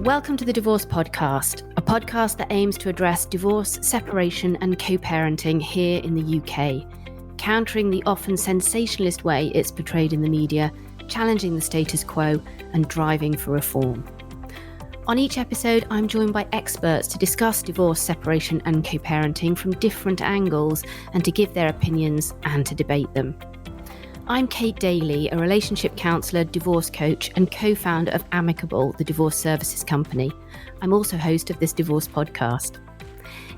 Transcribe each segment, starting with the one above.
Welcome to the Divorce Podcast, a podcast that aims to address divorce, separation and co-parenting here in the UK, countering the often sensationalist way it's portrayed in the media, challenging the status quo and driving for reform. On each episode, I'm joined by experts to discuss divorce, separation and co-parenting from different angles and to give their opinions and to debate them. I'm Kate Daly, a relationship counsellor, divorce coach and co-founder of Amicable, the divorce services company. I'm also host of this divorce podcast.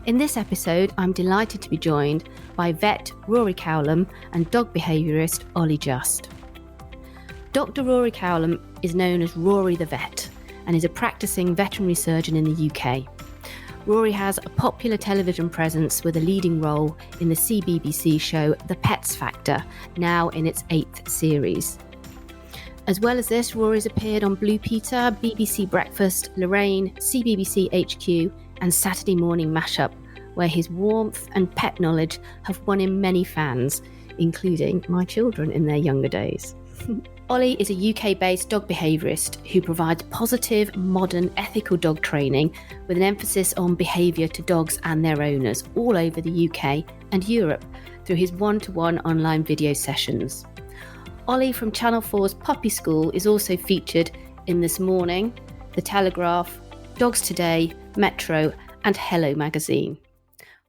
In this episode, I'm delighted to be joined by vet Rory Cowlam and dog behaviourist Ollie Just. Dr Rory Cowlam is known as Rory the Vet and is a practising veterinary surgeon in the UK. Rory has a popular television presence with a leading role in the CBBC show The Pets Factor, now in its 8th series. As well as this, Rory's appeared on Blue Peter, BBC Breakfast, Lorraine, CBBC HQ and Saturday Morning Mashup, where his warmth and pet knowledge have won him many fans, including my children in their younger days. Ollie is a UK-based dog behaviourist who provides positive, modern, ethical dog training with an emphasis on behaviour to dogs and their owners all over the UK and Europe through his one-to-one online video sessions. Ollie from Channel 4's Puppy School is also featured in This Morning, The Telegraph, Dogs Today, Metro and Hello magazine.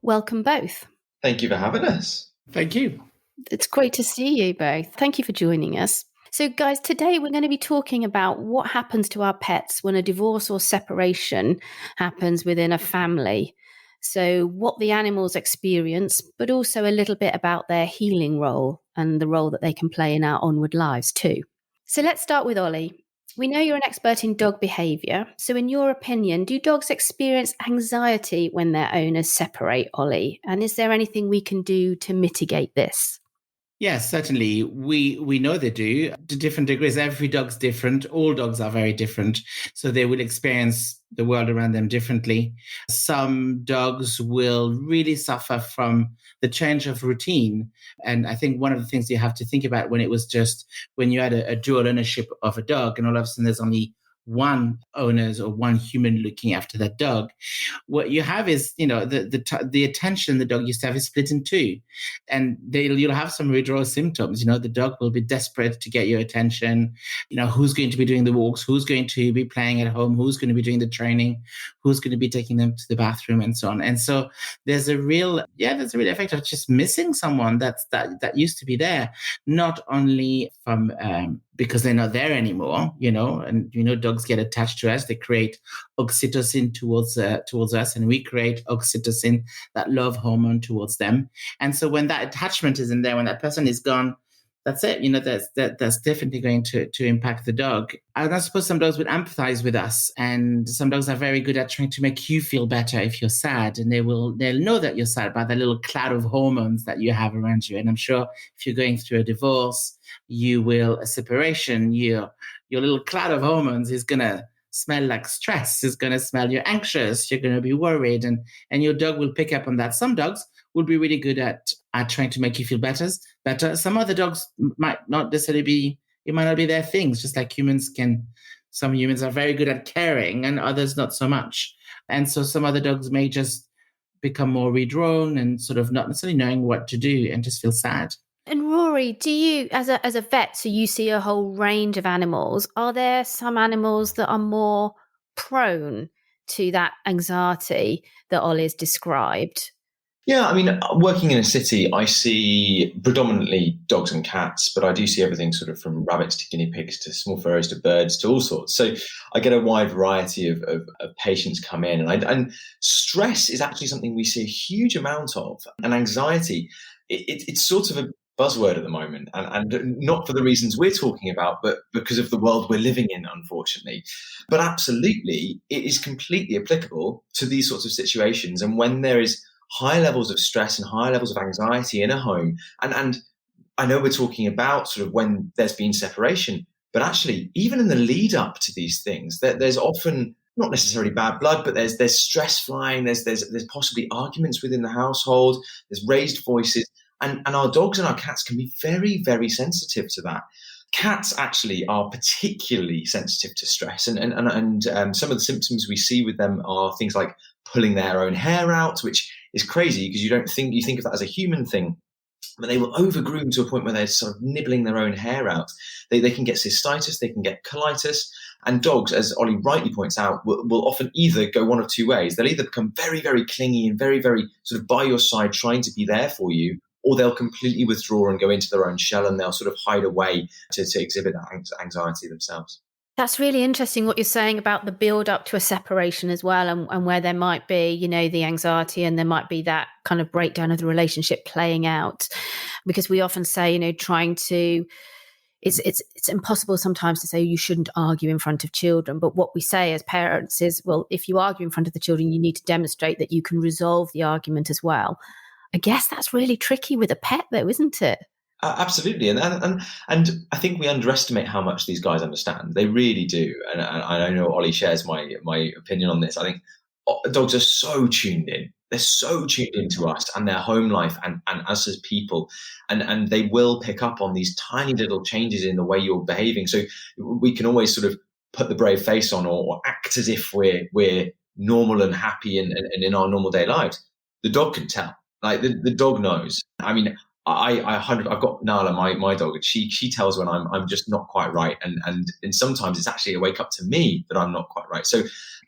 Welcome both. Thank you for having us. Thank you. It's great to see you both. Thank you for joining us. So guys, today we're going to be talking about what happens to our pets when a divorce or separation happens within a family. So what the animals experience, but also a little bit about their healing role and the role that they can play in our onward lives too. So let's start with Ollie. We know you're an expert in dog behaviour. So in your opinion, do dogs experience anxiety when their owners separate, Ollie? And is there anything we can do to mitigate this? Yes, certainly. We know they do to different degrees. Every dog's different. All dogs are very different. So they will experience the world around them differently. Some dogs will really suffer from the change of routine. And I think one of the things you have to think about when you had a dual ownership of a dog and all of a sudden there's only one owners or one human looking after that dog, what you have is, the attention the dog used to have is split in two, and you'll have some withdrawal symptoms. The dog will be desperate to get your attention. Who's going to be doing the walks? Who's going to be playing at home? Who's going to be doing the training? Who's going to be taking them to the bathroom and so on? And so there's a real effect of just missing someone that used to be there, not only from because they're not there anymore, and dogs get attached to us. They create oxytocin towards us, and we create oxytocin, that love hormone, towards them. And so when that attachment isn't there, when that person is gone, that's it. That's definitely going to impact the dog. And I suppose some dogs would empathize with us, and some dogs are very good at trying to make you feel better if you're sad, and they'll know that you're sad by the little cloud of hormones that you have around you. And I'm sure if you're going through a divorce, a separation, your little cloud of hormones is gonna smell like stress. It's gonna smell you're anxious. You're gonna be worried, and your dog will pick up on that. Some dogs will be really good at trying to make you feel better. Some other dogs might not necessarily be. It might not be their things. Just like humans can. Some humans are very good at caring, and others not so much. And so some other dogs may just become more withdrawn and sort of not necessarily knowing what to do and just feel sad. And Rory, do you, as a vet, so you see a whole range of animals, are there some animals that are more prone to that anxiety that Ollie's described? Yeah, I mean, working in a city, I see predominantly dogs and cats, but I do see everything sort of from rabbits to guinea pigs to small furries to birds to all sorts. So I get a wide variety of patients come in. And stress is actually something we see a huge amount of. And anxiety, it's sort of a buzzword at the moment, and not for the reasons we're talking about, but because of the world we're living in, unfortunately. But absolutely, it is completely applicable to these sorts of situations. And when there is high levels of stress and high levels of anxiety in a home, and I know we're talking about sort of when there's been separation, but actually even in the lead up to these things, there's often not necessarily bad blood, but there's stress flying, there's possibly arguments within the household, there's raised voices. And our dogs and our cats can be very, very sensitive to that. Cats actually are particularly sensitive to stress, and some of the symptoms we see with them are things like pulling their own hair out, which is crazy because you think of that as a human thing. But they will overgroom to a point where they're sort of nibbling their own hair out. They can get cystitis, they can get colitis. And dogs, as Ollie rightly points out, will often either go one of two ways. They'll either become very, very clingy and very, very sort of by your side, trying to be there for you, or they'll completely withdraw and go into their own shell, and they'll sort of hide away to exhibit that anxiety themselves. That's really interesting what you're saying about the build up to a separation as well, and where there might be, the anxiety, and there might be that kind of breakdown of the relationship playing out. Because we often say, it's impossible sometimes to say you shouldn't argue in front of children. But what we say as parents is, well, if you argue in front of the children, you need to demonstrate that you can resolve the argument as well. I guess that's really tricky with a pet though, isn't it? Absolutely, and I think we underestimate how much these guys understand. They really do, and I know Ollie shares my opinion on this. I think dogs are so tuned in. They're so tuned into us and their home life and us as people, and they will pick up on these tiny little changes in the way you're behaving. So we can always sort of put the brave face on or act as if we're normal and happy and in our normal day lives. The dog can tell. Like the dog knows. I mean, I've got Nala, my dog, and she tells when I'm just not quite right, and sometimes it's actually a wake up to me that I'm not quite right. So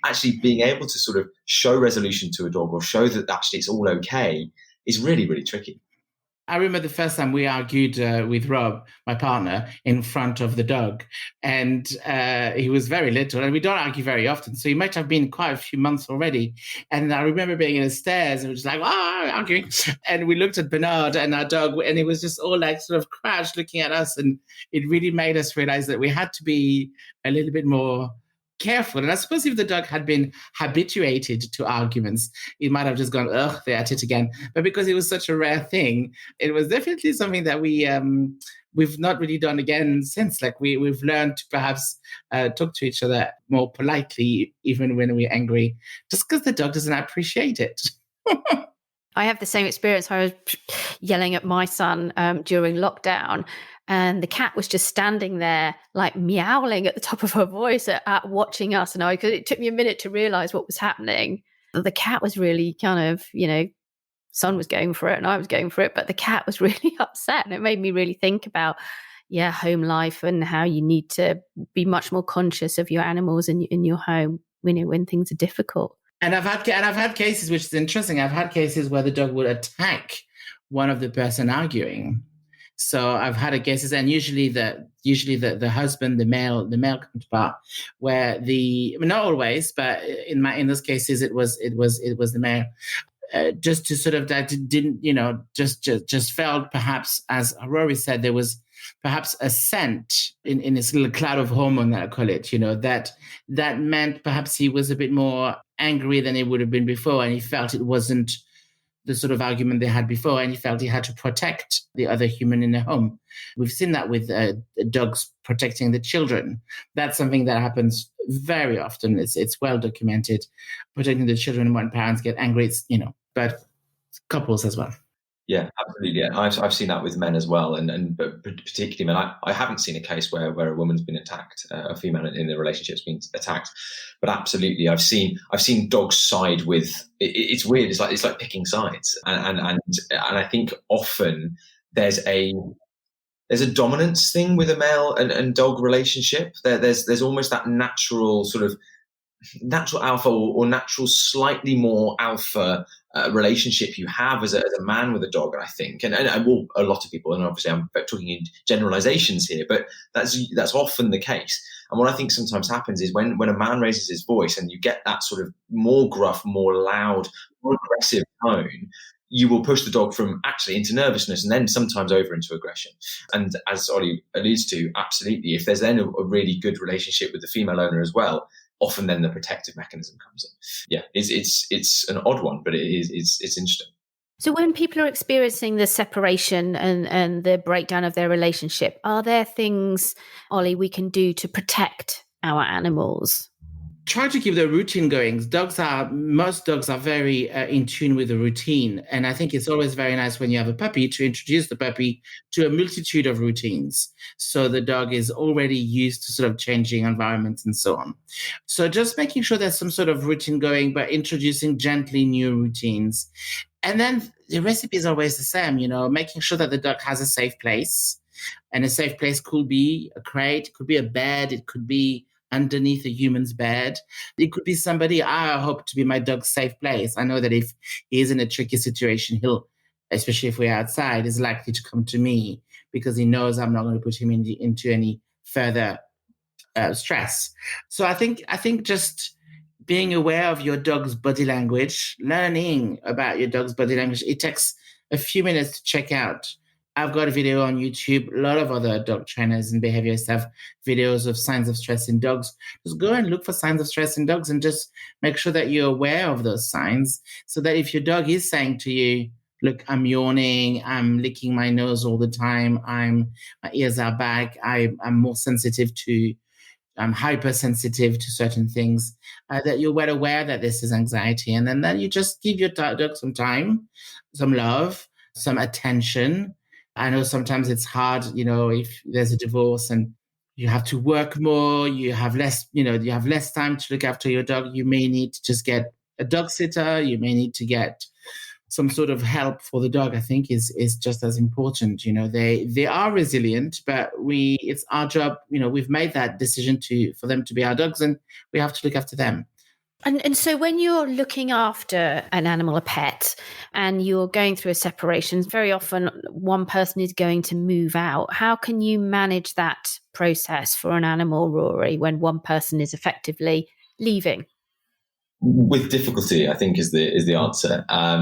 actually being able to sort of show resolution to a dog or show that actually it's all okay is really, really tricky. I remember the first time we argued with Rob, my partner, in front of the dog. And he was very little, and we don't argue very often. So he might have been quite a few months already. And I remember being in the stairs and it was like, arguing. And we looked at Bernard and our dog, and it was just all like sort of crouched looking at us. And it really made us realize that we had to be a little bit more careful. And I suppose if the dog had been habituated to arguments, it might have just gone, they're at it again. But because it was such a rare thing, it was definitely something that we've not really done again since. Like we've learned to perhaps talk to each other more politely, even when we're angry, just because the dog doesn't appreciate it. I have the same experience. I was yelling at my son during lockdown, and the cat was just standing there, like meowing at the top of her voice at watching us. And because it took me a minute to realize what was happening. The cat was really kind of, son was going for it and I was going for it, but the cat was really upset. And it made me really think about, home life and how you need to be much more conscious of your animals in your home, when things are difficult. And I've had cases, which is interesting. I've had cases where the dog would attack one of the person arguing. So I've had cases, and usually the husband, the male counterpart, where not always, but in those cases it was the male. Just to sort of that didn't, just felt perhaps, as Rory said, there was perhaps a scent in this little cloud of hormone that I call it, that meant perhaps he was a bit more angry than he would have been before, and he felt it wasn't the sort of argument they had before, and he felt he had to protect the other human in the home. We've seen that with dogs protecting the children. That's something that happens very often. It's well documented. Protecting the children when parents get angry, but couples as well. Yeah, absolutely. Yeah. I've seen that with men as well, and but particularly men. I haven't seen a case where a woman's been attacked, a female in the relationship's been attacked, but absolutely, I've seen dogs side with. It's weird. It's like picking sides, and I think often there's a dominance thing with a male and dog relationship. There's almost that natural sort of natural alpha or natural slightly more alpha relationship you have as a man with a dog, I think, and a lot of people, and obviously I'm talking in generalizations here, but that's often the case. And what I think sometimes happens is when a man raises his voice and you get that sort of more gruff, more loud, more aggressive tone, you will push the dog from actually into nervousness and then sometimes over into aggression. And as Ollie alludes to, absolutely, if there's then a really good relationship with the female owner as well, often then the protective mechanism comes in. Yeah, it's an odd one, but it's interesting. So when people are experiencing the separation and the breakdown of their relationship, are there things, Ollie, we can do to protect our animals? try to keep the routine going. Most dogs are very in tune with the routine. And I think it's always very nice when you have a puppy to introduce the puppy to a multitude of routines. So the dog is already used to sort of changing environments and so on. So just making sure there's some sort of routine going, but introducing gently new routines. And then the recipe is always the same, making sure that the dog has a safe place. And a safe place could be a crate, it could be a bed, it could be underneath a human's bed. It could be somebody, I hope to be my dog's safe place. I know that if he is in a tricky situation, he'll, especially if we're outside, is likely to come to me because he knows I'm not going to put him into any further stress. So I think just being aware of your dog's body language, learning about your dog's body language, it takes a few minutes to check out. I've got a video on YouTube. A lot of other dog trainers and behaviorists have videos of signs of stress in dogs. Just go and look for signs of stress in dogs and just make sure that you're aware of those signs so that if your dog is saying to you, look, I'm yawning, I'm licking my nose all the time, my ears are back, I'm more sensitive to, I'm hypersensitive to certain things, that you're well aware that this is anxiety. And then you just give your dog some time, some love, some attention. I know sometimes it's hard, if there's a divorce and you have to work more, you have less time to look after your dog. You may need to just get a dog sitter. You may need to get some sort of help for the dog. I think is just as important. They are resilient, but it's our job. We've made that decision for them to be our dogs, and we have to look after them. And so when you're looking after an animal, a pet, and you're going through a separation, very often one person is going to move out. How can you manage that process for an animal, Rory, when one person is effectively leaving? With difficulty, I think is the answer. I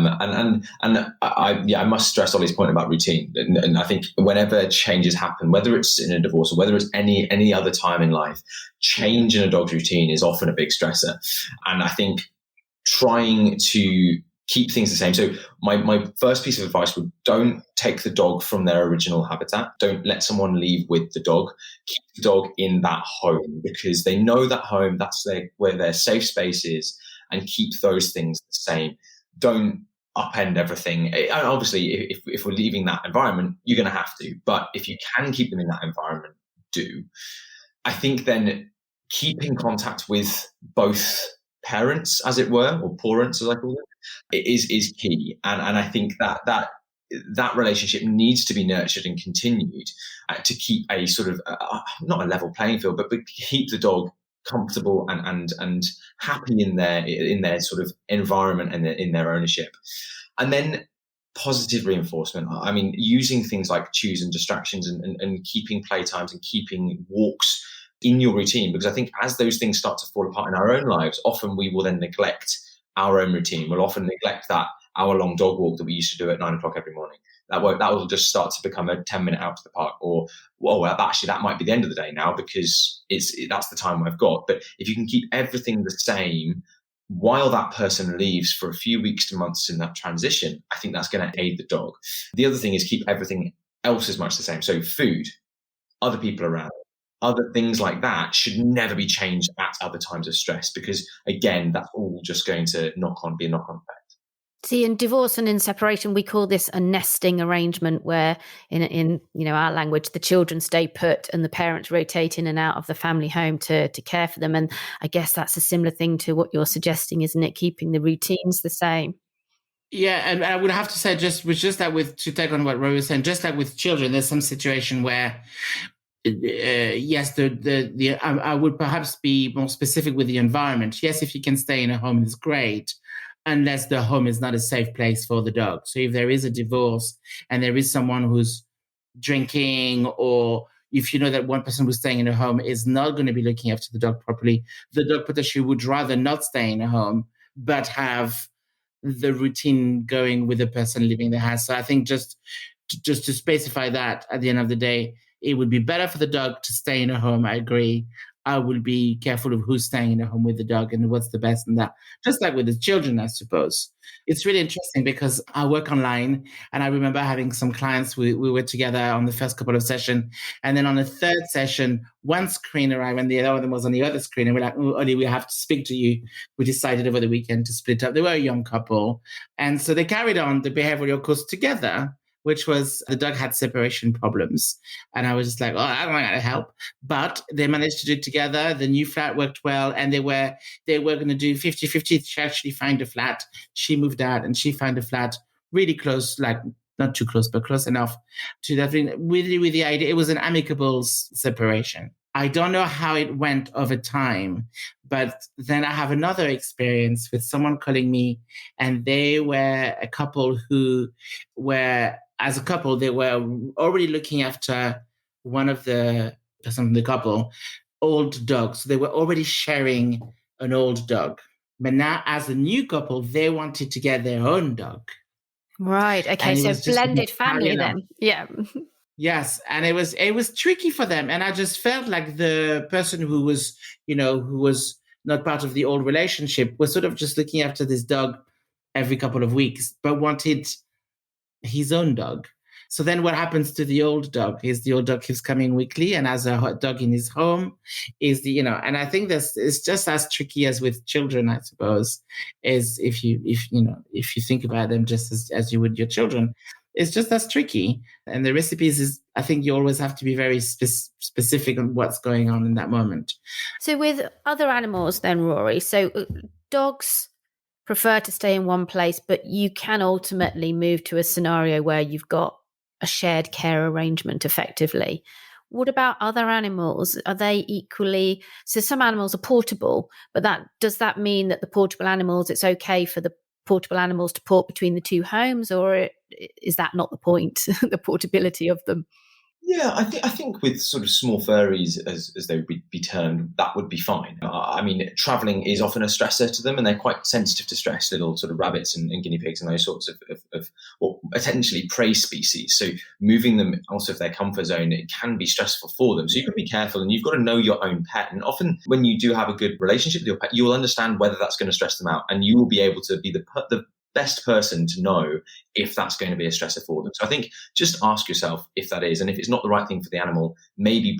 must stress Ollie's point about routine. And I think whenever changes happen, whether it's in a divorce or whether it's any other time in life, change in a dog's routine is often a big stressor. And I think trying to keep things the same. So my first piece of advice would don't take the dog from their original habitat. Don't let someone leave with the dog. Keep the dog in that home because they know that home, that's where their safe space is, and keep those things the same. Don't upend everything. And obviously, if we're leaving that environment, you're going to have to. But if you can keep them in that environment, do. I think then keep in contact with both parents, as it were, or parents, as I call them, is key. And I think that relationship needs to be nurtured and continued to keep a sort of not a level playing field, but keep the dog comfortable and happy in their sort of environment and in their ownership. And then positive reinforcement. I mean, using things like cues and distractions and keeping playtimes and keeping walks in your routine, because I think as those things start to fall apart in our own lives, often we will then neglect our own routine. We'll often neglect that hour-long dog walk that we used to do at 9 o'clock every morning. That will just start to become a 10-minute out to the park, or actually that might be the end of the day now because that's the time I've got. But if you can keep everything the same while that person leaves for a few weeks to months in that transition, I think that's going to aid the dog. The other thing is keep everything else as much the same. So food, other people around, other things like that should never be changed at other times of stress, because again, that's all just going to be a knock-on effect. See, in divorce and in separation, we call this a nesting arrangement, where in our language, the children stay put and the parents rotate in and out of the family home to care for them. And I guess that's a similar thing to what you're suggesting, isn't it? Keeping the routines the same. Yeah, and I would have to say, just that to take on what Rory was saying, just like with children, there's some situation where yes, I would perhaps be more specific with the environment. Yes, if you can stay in a home, it's great, unless the home is not a safe place for the dog. So if there is a divorce and there is someone who's drinking, or if you know that one person who's staying in a home is not going to be looking after the dog properly, the dog potentially would rather not stay in a home, but have the routine going with the person living in the house. So I think just to specify that at the end of the day, it would be better for the dog to stay in a home. I agree. I will be careful of who's staying in the home with the dog and what's the best and that. Just like with the children, I suppose. It's really interesting because I work online, and I remember having some clients, we were together on the first couple of sessions, and then on the third session, one screen arrived and the other one was on the other screen, and we're like, oh, Ollie, we have to speak to you. We decided over the weekend to split up. They were a young couple. And so they carried on the behavioral course together, which was the dog had separation problems. And I was just like, oh, I don't know how to help. But they managed to do it together. The new flat worked well. And they were going to do 50-50. She actually found a flat. She moved out and she found a flat really close, like not too close, but close enough to that thing. With the idea, it was an amicable separation. I don't know how it went over time, but then I have another experience with someone calling me, and they were a couple who were, as a couple, they were already looking after one of the person in the couple, old dogs. So they were already sharing an old dog. But now, as a new couple, they wanted to get their own dog. Right. Okay. So blended family then. Yeah. Yes, and it was tricky for them, and I just felt like the person who was not part of the old relationship was sort of just looking after this dog every couple of weeks, but wanted his own dog. So then what happens to the old dog is the old dog keeps coming weekly and has a hot dog in his home. And I think it's just as tricky as with children, I suppose, is if you think about them just as you would your children. It's just as tricky. And the recipes is, I think you always have to be very specific on what's going on in that moment. So with other animals then, Rory, so dogs prefer to stay in one place, but you can ultimately move to a scenario where you've got a shared care arrangement effectively. What about other animals? Are they equally? So some animals are portable, but does that mean that the portable animals, it's okay for the portable animals to port between the two homes, or is that not the point, the portability of them? Yeah, I think with sort of small furries, as they would be termed, that would be fine. I mean, traveling is often a stressor to them, and they're quite sensitive to stress, little sort of rabbits and guinea pigs and those sorts of well, potentially prey species. So moving them out of their comfort zone, it can be stressful for them. So you've got to be careful, and you've got to know your own pet. And often when you do have a good relationship with your pet, you will understand whether that's going to stress them out, and you will be able to be the best person to know if that's going to be a stressor for them. So I think just ask yourself if that is, and if it's not the right thing for the animal, maybe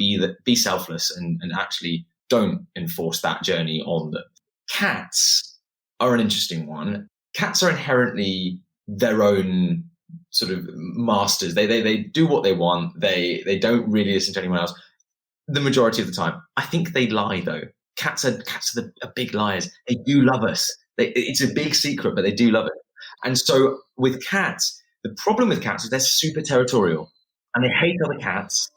be selfless and actually don't enforce that journey on them. Cats are an interesting one. Cats are inherently their own sort of masters. They do what they want. They don't really listen to anyone else the majority of the time. I think they lie though. Cats are big liars. They do love us. It's a big secret, but they do love it. And so with cats, the problem with cats is they're super territorial and they hate other cats,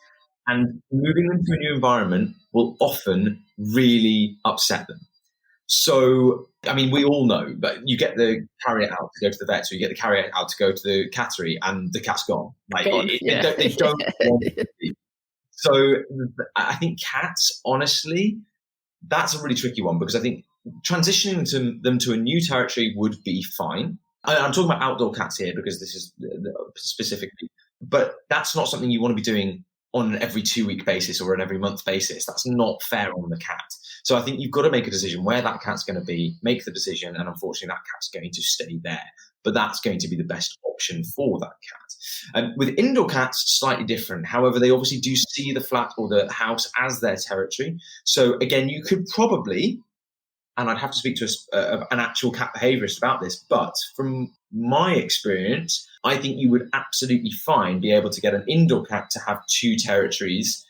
and moving them to a new environment will often really upset them. So, I mean, we all know, but you get the carrier out to go to the vet, or you get the carrier out to go to the cattery, and the cat's gone. Like, they don't want to be. So I think cats, honestly, that's a really tricky one, because I think transitioning them to a new territory would be fine. I'm talking about outdoor cats here because this is specifically, but that's not something you want to be doing on an every 2-week basis or an every month basis. That's not fair on the cat. So I think you've got to make a decision where that cat's going to be, make the decision, and unfortunately that cat's going to stay there. But that's going to be the best option for that cat. With indoor cats, slightly different. However, they obviously do see the flat or the house as their territory. So again, you could probably, and I'd have to speak to an actual cat behaviourist about this, but from my experience, I think you would absolutely fine be able to get an indoor cat to have 2 territories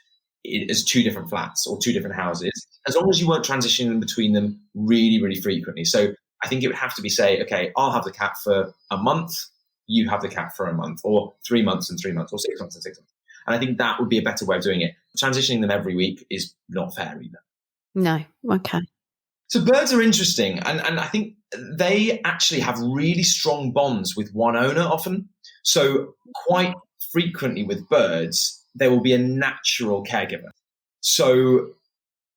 as 2 different flats or 2 different houses, as long as you weren't transitioning between them really, really frequently. So I think it would have to be, say, okay, I'll have the cat for a month, you have the cat for a month, or 3 months and 3 months, or 6 months and 6 months. And I think that would be a better way of doing it. Transitioning them every week is not fair either. No. Okay. So birds are interesting, and I think they actually have really strong bonds with one owner often. So quite frequently with birds, there will be a natural caregiver. So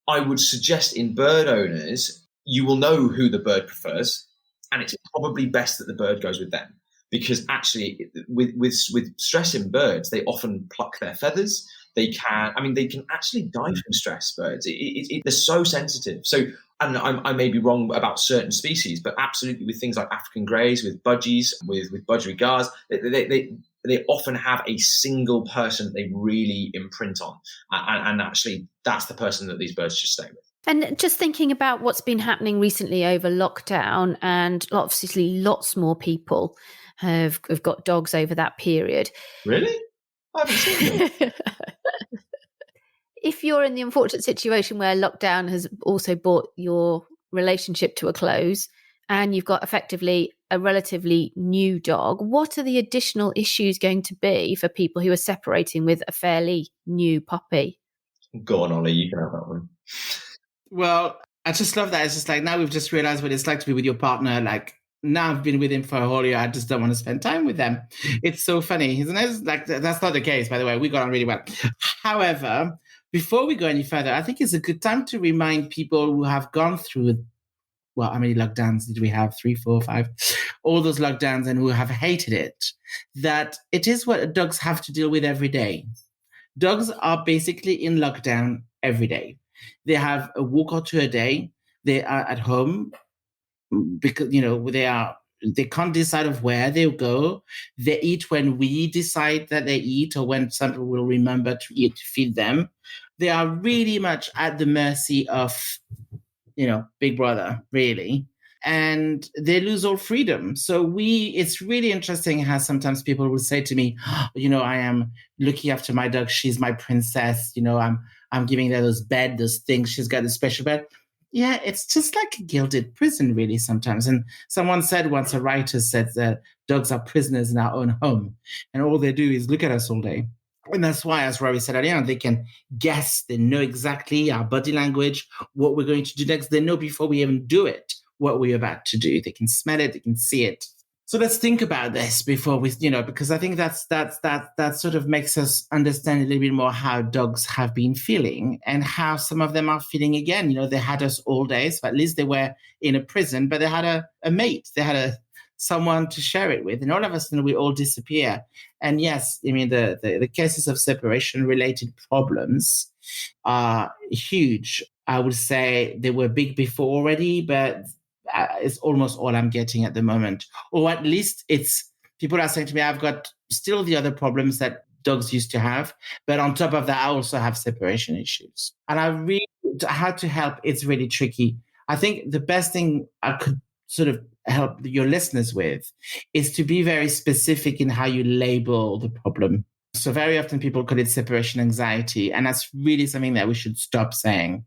I would suggest in bird owners, you will know who the bird prefers, and it's probably best that the bird goes with them. Because actually, with stress in birds, they often pluck their feathers. They can actually die from stress, birds. They're so sensitive. So, and I may be wrong about certain species, but absolutely with things like African greys, with budgies, with budgerigars, they often have a single person that they really imprint on. And actually, that's the person that these birds should stay with. And just thinking about what's been happening recently over lockdown, and obviously lots more people have got dogs over that period. Really? I haven't seen it. If you're in the unfortunate situation where lockdown has also brought your relationship to a close and you've got effectively a relatively new dog, what are the additional issues going to be for people who are separating with a fairly new puppy? Go on, Ollie, you can have that one. Well, I just love that. It's just like, now we've just realized what it's like to be with your partner. Like, now I've been with him for a whole year. I just don't want to spend time with them. It's so funny, isn't it? It's like, that's not the case, by the way. We got on really well. However, before we go any further, I think it's a good time to remind people who have gone through, well, how many lockdowns did we have? 3, 4, 5? All those lockdowns, and who have hated it, that it is what dogs have to deal with every day. Dogs are basically in lockdown every day. They have a walk or two a day. They are at home because, they can't decide of where they'll go. They eat when we decide that they eat, or when someone will remember to eat to feed them. They are really much at the mercy of, Big Brother, really. And they lose all freedom. So it's really interesting how sometimes people will say to me, I am looking after my dog. She's my princess. I'm giving her those things. She's got a special bed. Yeah, it's just like a gilded prison, really, sometimes. And someone said once, a writer said that dogs are prisoners in our own home, and all they do is look at us all day. And that's why, as Rory said earlier, they can guess. They know exactly our body language, what we're going to do next. They know before we even do it what we're about to do. They can smell it. They can see it. So let's think about this before we, because I think that sort of makes us understand a little bit more how dogs have been feeling, and how some of them are feeling again. They had us all day, so at least they were in a prison, but they had a mate. They had someone to share it with, and all of a sudden we all disappear. And yes, the cases of separation-related problems are huge. I would say they were big before already, but it's almost all I'm getting at the moment. Or at least people are saying to me, I've got still the other problems that dogs used to have, but on top of that, I also have separation issues. And how to help, it's really tricky. I think the best thing I could sort of help your listeners with is to be very specific in how you label the problem. So very often people call it separation anxiety, and that's really something that we should stop saying.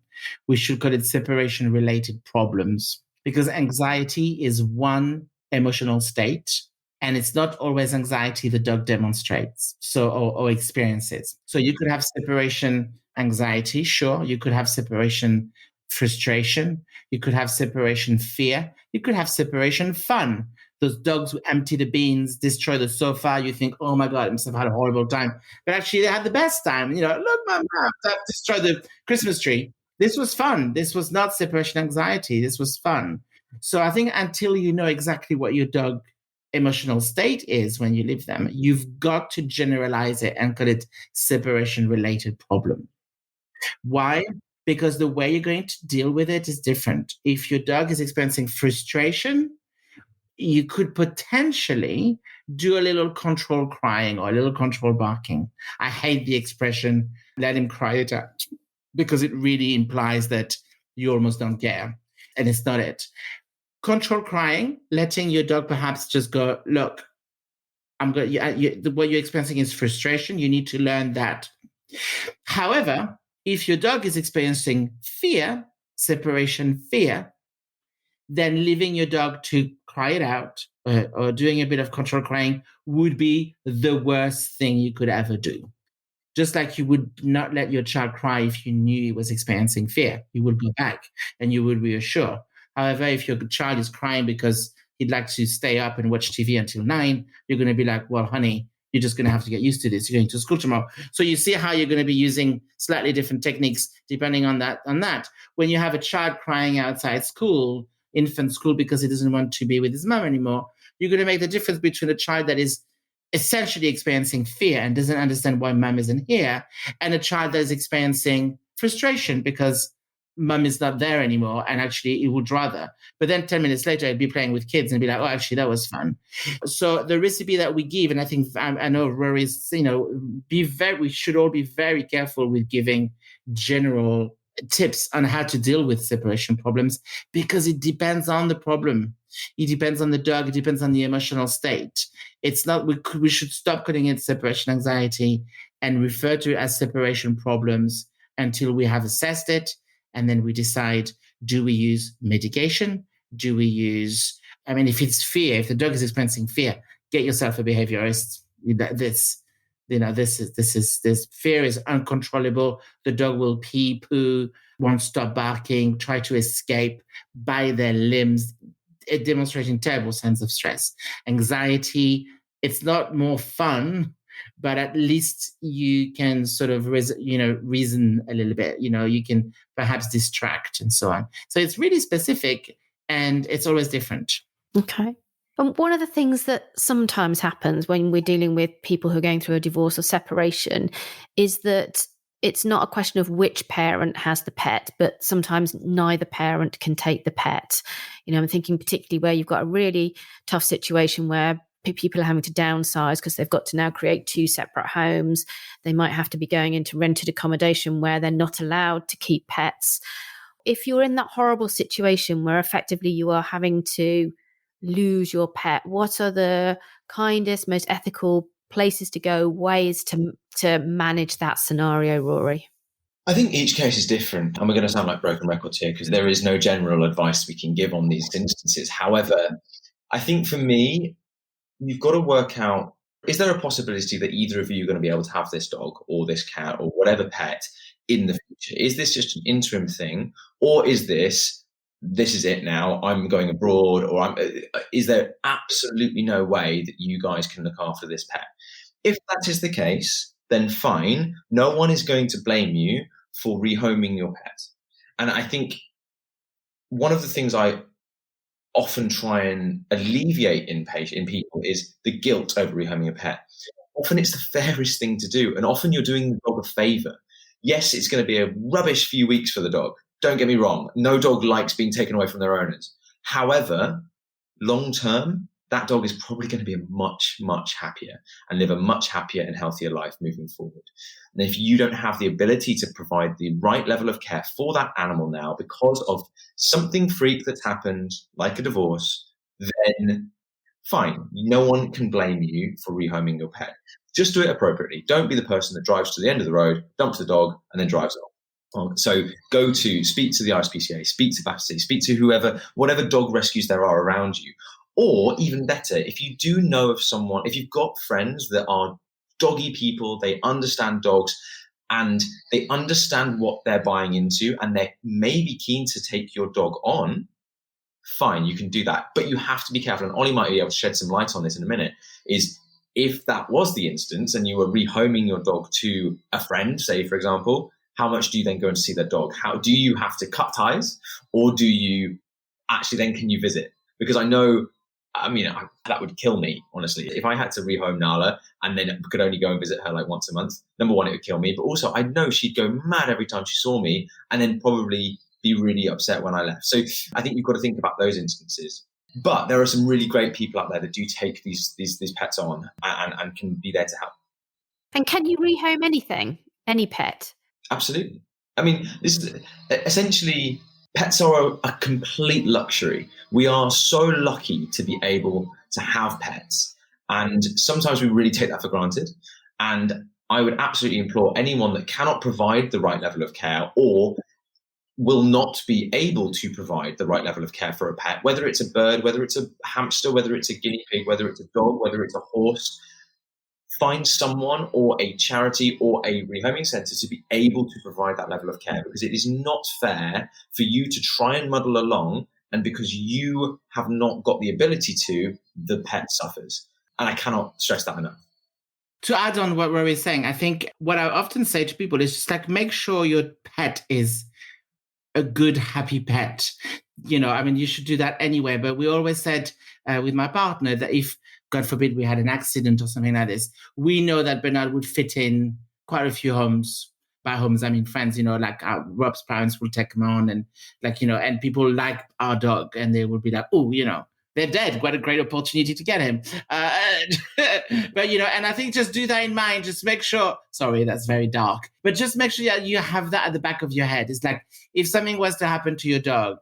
We should call it separation-related problems, because anxiety is one emotional state, and it's not always anxiety the dog demonstrates or experiences. So you could have separation anxiety, sure. You could have separation frustration. You could have separation fear. You could have separation fun. Those dogs who empty the bins, destroy the sofa, you think, oh my God, I must have had a horrible time. But actually they had the best time. Look, Mama, I've destroyed the Christmas tree. This was fun. This was not separation anxiety. This was fun. So I think until you know exactly what your dog emotional state is when you leave them, you've got to generalize it and call it separation-related problem. Why? Because the way you're going to deal with it is different. If your dog is experiencing frustration, you could potentially do a little control crying or a little control barking. I hate the expression, let him cry it out, because it really implies that you almost don't care. And it's not it. Control crying, letting your dog perhaps just go, look, what you're experiencing is frustration. You need to learn that. However, if your dog is experiencing fear, separation fear, then leaving your dog to cry it out or doing a bit of control crying would be the worst thing you could ever do. Just like you would not let your child cry if you knew he was experiencing fear. You would go back and you would reassure. However, if your child is crying because he'd like to stay up and watch TV until 9, you're going to be like, well, honey, you're just going to have to get used to this. You're going to school tomorrow. So you see how you're going to be using slightly different techniques depending on that. When you have a child crying outside school, infant school, because he doesn't want to be with his mom anymore, you're going to make the difference between a child that is essentially experiencing fear and doesn't understand why mum isn't here, and a child that is experiencing frustration because mum is not there anymore, and actually he would rather. But then 10 minutes later, I'd be playing with kids and be like, oh, actually, that was fun. So the recipe that we give, and I think I know Rory's, we should all be very careful with giving general tips on how to deal with separation problems, because it depends on the problem. It depends on the dog. It depends on the emotional state. It's not, we should stop calling it separation anxiety and refer to it as separation problems until we have assessed it. And then we decide, do we use medication? Do we use, if it's fear, if the dog is experiencing fear, get yourself a behaviorist. This fear is uncontrollable. The dog will pee, poo, won't stop barking, try to escape, bite their limbs, demonstrating terrible sense of stress. Anxiety, it's not more fun, but at least you can sort of reason a little bit. You can perhaps distract and so on. So it's really specific, and it's always different. Okay. And one of the things that sometimes happens when we're dealing with people who are going through a divorce or separation is that it's not a question of which parent has the pet, but sometimes neither parent can take the pet. I'm thinking particularly where you've got a really tough situation where people are having to downsize because they've got to now create 2 separate homes. They might have to be going into rented accommodation where they're not allowed to keep pets. If you're in that horrible situation where effectively you are having to lose your pet, what are the kindest, most ethical places to go, ways to manage that scenario, Rory? I think each case is different, and we're going to sound like broken records here because there is no general advice we can give on these instances. However, I think for me, you've got to work out, is there a possibility that either of you are going to be able to have this dog or this cat or whatever pet in the future? Is this just an interim thing, or is this is it now, I'm going abroad, or is there absolutely no way that you guys can look after this pet? If that is the case, then fine. No one is going to blame you for rehoming your pet. And I think one of the things I often try and alleviate in people is the guilt over rehoming a pet. Often it's the fairest thing to do, and often you're doing the dog a favor. Yes, it's going to be a rubbish few weeks for the dog. Don't get me wrong. No dog likes being taken away from their owners. However, long term, that dog is probably going to be much, much happier and live a much happier and healthier life moving forward. And if you don't have the ability to provide the right level of care for that animal now because of something freak that's happened, like a divorce, then fine. No one can blame you for rehoming your pet. Just do it appropriately. Don't be the person that drives to the end of the road, dumps the dog, and then drives off. So speak to the RSPCA, speak to BAFC, speak to whoever, whatever dog rescues there are around you. Or even better, if you do know of someone, if you've got friends that are doggy people, they understand dogs and they understand what they're buying into and they may be keen to take your dog on, fine, you can do that. But you have to be careful, and Ollie might be able to shed some light on this in a minute, is if that was the instance and you were rehoming your dog to a friend, say, for example, how much do you then go and see their dog? How do you have to cut ties, or do you actually then can you visit? Because that would kill me, honestly. If I had to rehome Nala and then could only go and visit her like once a month, number one, it would kill me. But also I know she'd go mad every time she saw me and then probably be really upset when I left. So I think you've got to think about those instances. But there are some really great people out there that do take these pets on and can be there to help. And can you rehome anything, any pet? Absolutely. This is essentially, pets are a complete luxury. We are so lucky to be able to have pets. And sometimes we really take that for granted. And I would absolutely implore anyone that cannot provide the right level of care or will not be able to provide the right level of care for a pet, whether it's a bird, whether it's a hamster, whether it's a guinea pig, whether it's a dog, whether it's a horse, find someone or a charity or a rehoming centre to be able to provide that level of care, because it is not fair for you to try and muddle along and because you have not got the ability to, the pet suffers. And I cannot stress that enough. To add on what Rory is saying, I think what I often say to people is just like, make sure your pet is a good, happy pet. You should do that anyway. But we always said with my partner that if God forbid we had an accident or something like this, we know that Bernard would fit in quite a few homes. By homes, I mean friends, like Rob's parents will take him on, and and people like our dog, and they will be like, oh, they're dead. What a great opportunity to get him. But, and I think just do that in mind. Just make sure, sorry, that's very dark, but just make sure that you have that at the back of your head. It's like, if something was to happen to your dog,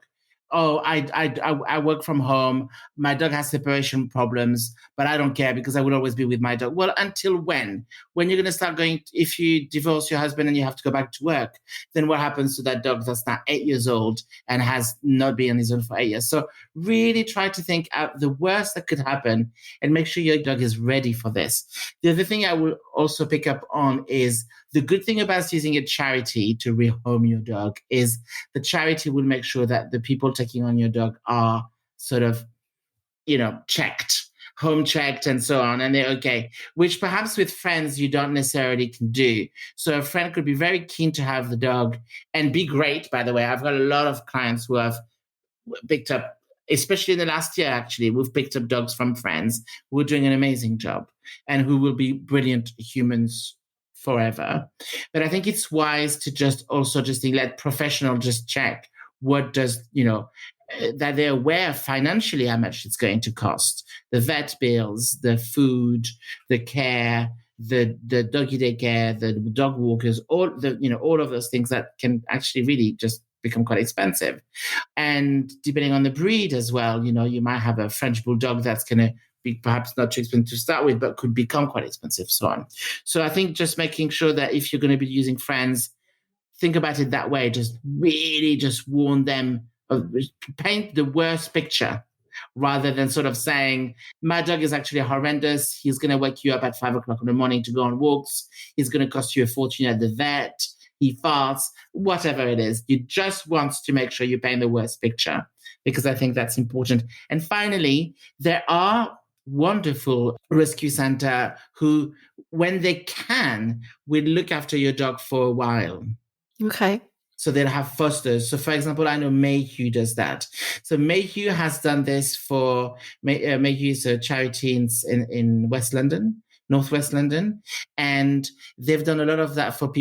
oh, I work from home. My dog has separation problems, but I don't care because I will always be with my dog. Well, until when? When you're going to start if you divorce your husband and you have to go back to work, then what happens to that dog that's now 8 years old and has not been on his own for 8 years? So really try to think out the worst that could happen and make sure your dog is ready for this. The other thing I will also pick up on is the good thing about using a charity to rehome your dog is the charity will make sure that the people taking on your dog are sort of, checked, home checked and so on. And they're okay, which perhaps with friends you don't necessarily can do. So a friend could be very keen to have the dog and be great, by the way. I've got a lot of clients who have picked up, especially in the last year, actually, we've picked up dogs from friends who are doing an amazing job and who will be brilliant humans forever. But I think it's wise to just let professional just check what does, that they're aware financially how much it's going to cost. The vet bills, the food, the care, the doggy daycare, the dog walkers, all of those things that can actually really just become quite expensive. And depending on the breed as well, you might have a French bulldog that's going to be perhaps not too expensive to start with, but could become quite expensive, so on. So I think just making sure that if you're going to be using friends, think about it that way. Just really just warn them, paint the worst picture rather than sort of saying, my dog is actually horrendous. He's going to wake you up at 5 o'clock in the morning to go on walks. He's going to cost you a fortune at the vet. He farts, whatever it is. You just want to make sure you paint the worst picture, because I think that's important. And finally, there are wonderful rescue center who, when they can, will look after your dog for a while. Okay. So they'll have fosters. So, for example, I know Mayhew does that. So Mayhew has done this for Mayhew is a charity in West London, Northwest London, and they've done a lot of that for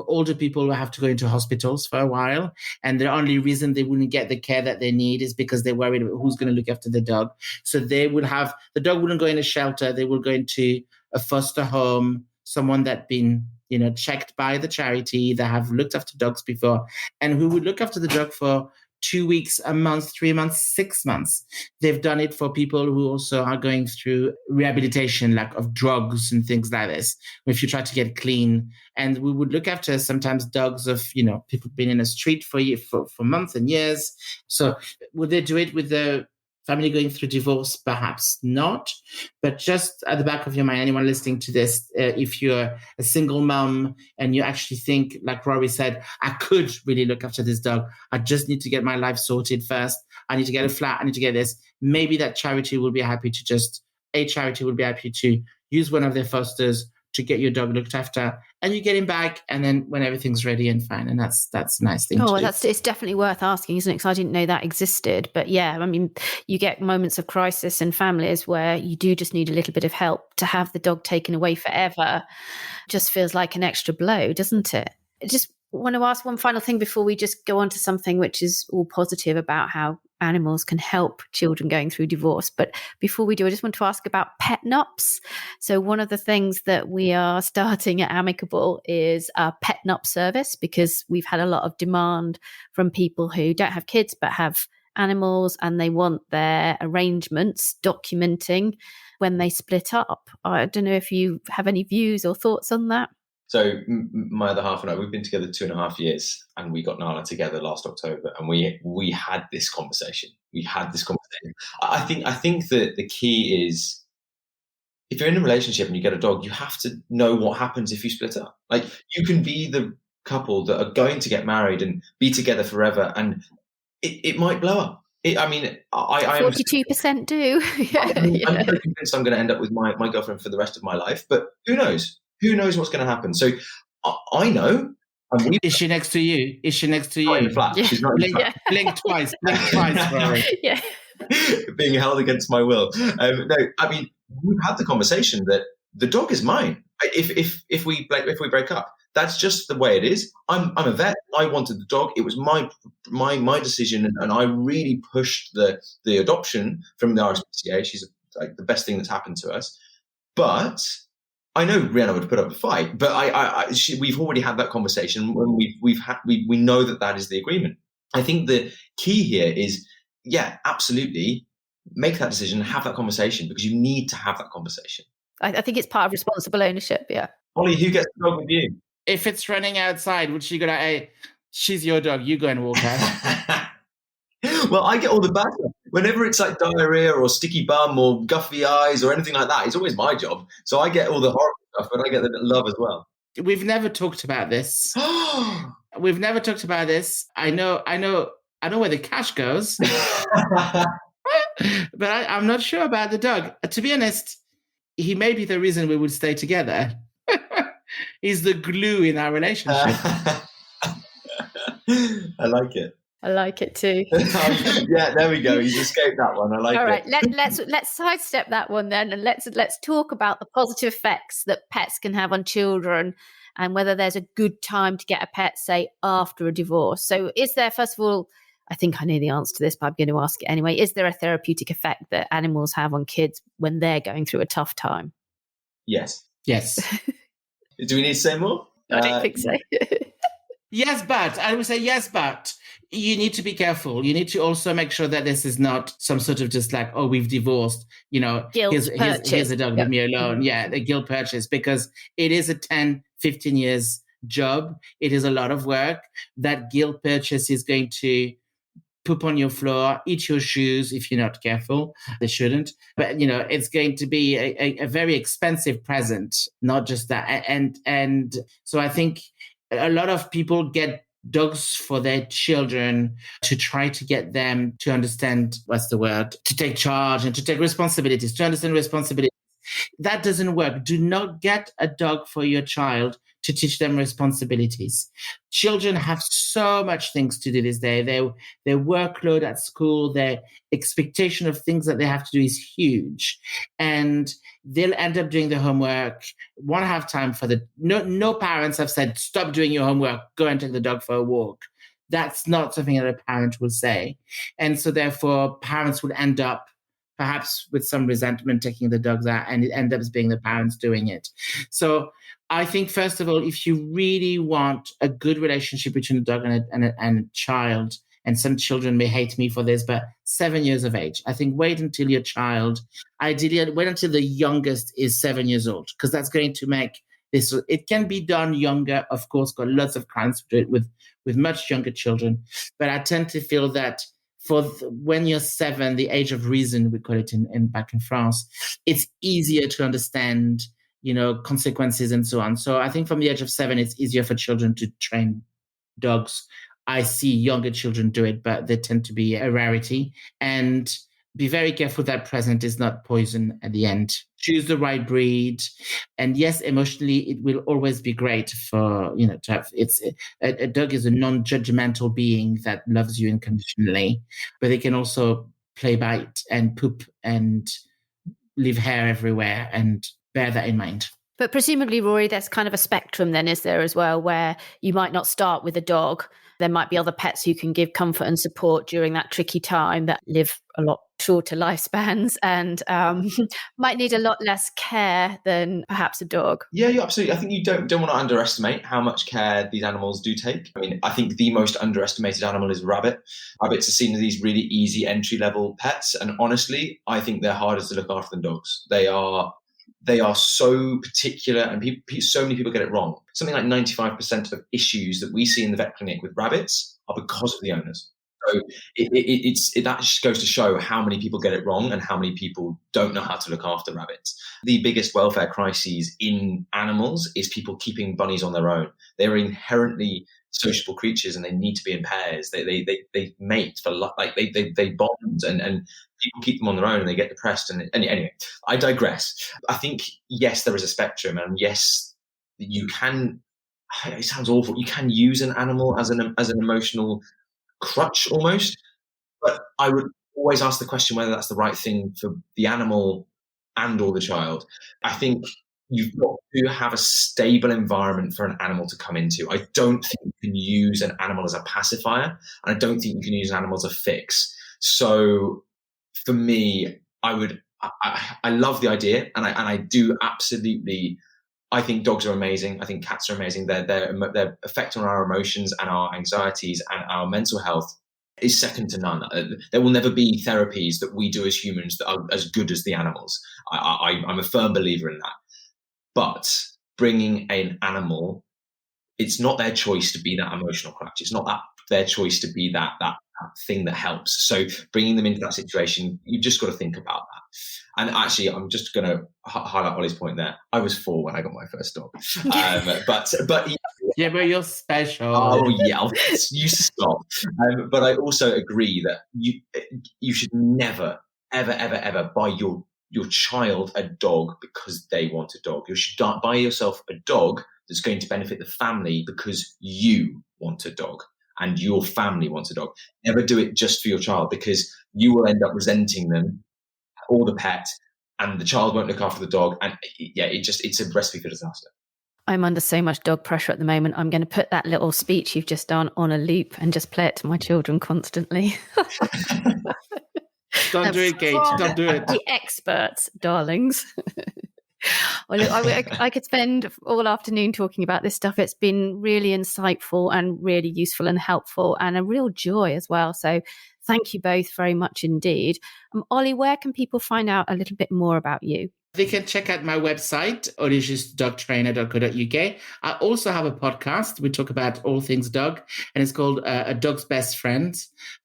older people who have to go into hospitals for a while, and the only reason they wouldn't get the care that they need is because they're worried about who's going to look after the dog. So they would have the dog wouldn't go in a shelter; they will go into a foster home, someone that's been checked by the charity, that have looked after dogs before, and who would look after the dog for 2 weeks, a month, 3 months, 6 months. They've done it for people who also are going through rehabilitation, like of drugs and things like this, if you try to get clean. And we would look after sometimes dogs of, people been in the street for months and years. So would they do it with the family going through divorce? Perhaps not. But just at the back of your mind, anyone listening to this, if you're a single mom and you actually think, like Rory said, I could really look after this dog, I just need to get my life sorted first. I need to get a flat. I need to get this. Maybe that charity will be happy to use one of their fosters to get your dog looked after, and you get him back, and then when everything's ready and fine, and that's a nice thing to do. It's definitely worth asking, isn't it? Because I didn't know that existed. But yeah, I mean, you get moments of crisis in families where you do just need a little bit of help. To have the dog taken away forever just feels like an extra blow, doesn't it? I just want to ask one final thing before we just go on to something which is all positive about how animals can help children going through divorce. But before we do, I just want to ask about petnups. So one of the things that we are starting at Amicable is a petnup service, because we've had a lot of demand from people who don't have kids but have animals, and they want their arrangements documenting when they split up. I don't know if you have any views or thoughts on that. So my other half and I, we've been together 2.5 years, and we got Nala together last October, and we had this conversation. I think that the key is, if you're in a relationship and you get a dog, you have to know what happens if you split up. Like, you can be the couple that are going to get married and be together forever, and it might blow up. I 42% do. I'm very convinced I'm going to end up with my girlfriend for the rest of my life, but who knows? Who knows what's going to happen? So I know. Is she next to you? Not in the flat. Yeah. She's not in the flat. Blink twice. Blink twice, Rory. Yeah. being held against my will. No, I mean, we've had the conversation that the dog is mine. If we break up, that's just the way it is. I'm a vet. I wanted the dog. It was my decision, and I really pushed the adoption from the RSPCA. She's like the best thing that's happened to us. But I know Rihanna would put up a fight. But we've already had that conversation when we know that is the agreement. I think the key here is, yeah, absolutely, make that decision, have that conversation, because you need to have that conversation. I think it's part of responsible ownership, yeah. Ollie, who gets the dog with you? If it's running outside, would she go like, hey, she's your dog, you go and walk out? Well, I get all the bad stuff. Whenever it's like diarrhea or sticky bum or guffy eyes or anything like that, it's always my job. So I get all the horrible stuff, but I get the love as well. We've never talked about this. We've never talked about this. I know where the cash goes. But I'm not sure about the dog. To be honest, he may be the reason we would stay together. He's the glue in our relationship. I like it. I like it too. Yeah, there we go. He's escaped that one. I like it. All right, let's sidestep that one then, and let's talk about the positive effects that pets can have on children, and whether there's a good time to get a pet, say, after a divorce. So is there, first of all, I think I know the answer to this, but I'm going to ask it anyway. Is there a therapeutic effect that animals have on kids when they're going through a tough time? Yes. Yes. Do we need to say more? I don't think so. Yes, but I would say yes, but you need to be careful. You need to also make sure that this is not some sort of just like, oh, we've divorced, here's a dog, leave me alone. Yeah, the guilt purchase, because it is a 10, 15 years job. It is a lot of work. That guilt purchase is going to poop on your floor, eat your shoes if you're not careful. They shouldn't. But, it's going to be a very expensive present, not just that. And so I think a lot of people get dogs for their children to try to get them to understand, to take charge and to take responsibilities, to understand responsibilities. That doesn't work. Do not get a dog for your child to teach them responsibilities. Children have so much things to do this day. Their workload at school, their expectation of things that they have to do is huge. And they'll end up doing the homework, won't have time for no parents have said, stop doing your homework, go and take the dog for a walk. That's not something that a parent will say. And so therefore, parents would end up perhaps with some resentment taking the dogs out, and it ends up being the parents doing it. So I think, first of all, if you really want a good relationship between a dog and a child, and some children may hate me for this, but 7 years of age, I think wait until your child, ideally wait until the youngest is 7 years old, because that's going to make this, it can be done younger, of course, got lots of clients to do it with much younger children. But I tend to feel that when you're 7, the age of reason, we call it back in France, it's easier to understand, consequences and so on. So I think from the age of 7, it's easier for children to train dogs. I see younger children do it, but they tend to be a rarity. And be very careful that present is not poison at the end. Choose the right breed. And yes, emotionally, it will always be great for, to have, a dog is a non-judgmental being that loves you unconditionally, but they can also play, bite and poop and leave hair everywhere, and bear that in mind. But presumably, Rory, there's kind of a spectrum then, is there, as well, where you might not start with a dog. There might be other pets who can give comfort and support during that tricky time that live a lot shorter lifespans and might need a lot less care than perhaps a dog. Yeah, you absolutely. I think you don't want to underestimate how much care these animals do take. I mean, I think the most underestimated animal is rabbit. Rabbits are seen as these really easy entry-level pets, and honestly, I think they're harder to look after than dogs. They are so particular, and so many people get it wrong. Something like 95% of issues that we see in the vet clinic with rabbits are because of the owners. So that just goes to show how many people get it wrong and how many people don't know how to look after rabbits. The biggest welfare crises in animals is people keeping bunnies on their own. They're inherently sociable creatures, and they need to be in pairs. They mate for like they bond, and people keep them on their own and they get depressed. And anyway, I digress. I think yes, there is a spectrum, and yes, you can. It sounds awful. You can use an animal as an emotional crutch almost, but I would always ask the question whether that's the right thing for the animal and or the child. I think you've got to have a stable environment for an animal to come into. I don't think you can use an animal as a pacifier, and I don't think you can use an animal as a fix. So for me, I love the idea, and I do absolutely. I think dogs are amazing. I think cats are amazing. Their effect on our emotions and our anxieties and our mental health is second to none. There will never be therapies that we do as humans that are as good as the animals. I'm a firm believer in that. But bringing an animal, it's not their choice to be that emotional crutch. It's not their choice to be that thing that helps. So bringing them into that situation, you've just got to think about that. And actually, I'm just going to highlight Ollie's point there. I was 4 when I got my first dog. But yeah, but you're special. Oh yeah, you stop. But I also agree that you should never, ever buy your child a dog because they want a dog. You should buy yourself a dog that's going to benefit the family because you want a dog and your family wants a dog. Never do it just for your child, because you will end up resenting them or the pet, and the child won't look after the dog. And it's a recipe for disaster. I'm under so much dog pressure at the moment. I'm going to put that little speech you've just done on a loop and just play it to my children constantly. Don't do it, Kate. Don't do it. The experts, darlings. Well, look, I could spend all afternoon talking about this stuff. It's been really insightful and really useful and helpful, and a real joy as well. So thank you both very much indeed. Ollie, where can people find out a little bit more about you? They can check out my website, audacious.dogtrainer.co.uk. I also have a podcast. We talk about all things dog, and it's called A Dog's Best Friend.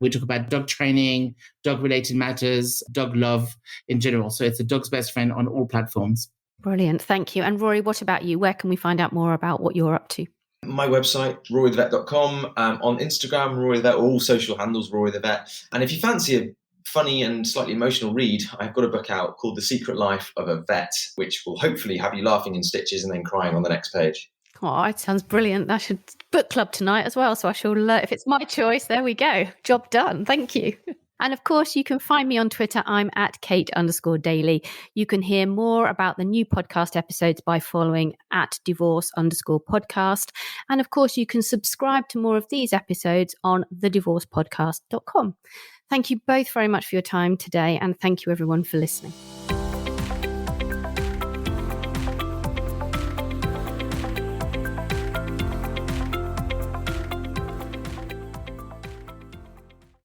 We talk about dog training, dog-related matters, dog love in general. So it's A Dog's Best Friend on all platforms. Brilliant. Thank you. And Rory, what about you? Where can we find out more about what you're up to? My website, rorythevet.com. On Instagram, Rory the Vet, all social handles, Rory the Vet. And if you fancy a funny and slightly emotional read, I've got a book out called The Secret Life of a Vet, which will hopefully have you laughing in stitches and then crying on the next page. Oh, it sounds brilliant. I should book club tonight as well. So I shall, if it's my choice, there we go. Job done. Thank you. And of course, you can find me on Twitter. I'm at Kate_Daly. You can hear more about the new podcast episodes by following at divorce_podcast. And of course, you can subscribe to more of these episodes on thedivorcepodcast.com. Thank you both very much for your time today. And thank you everyone for listening.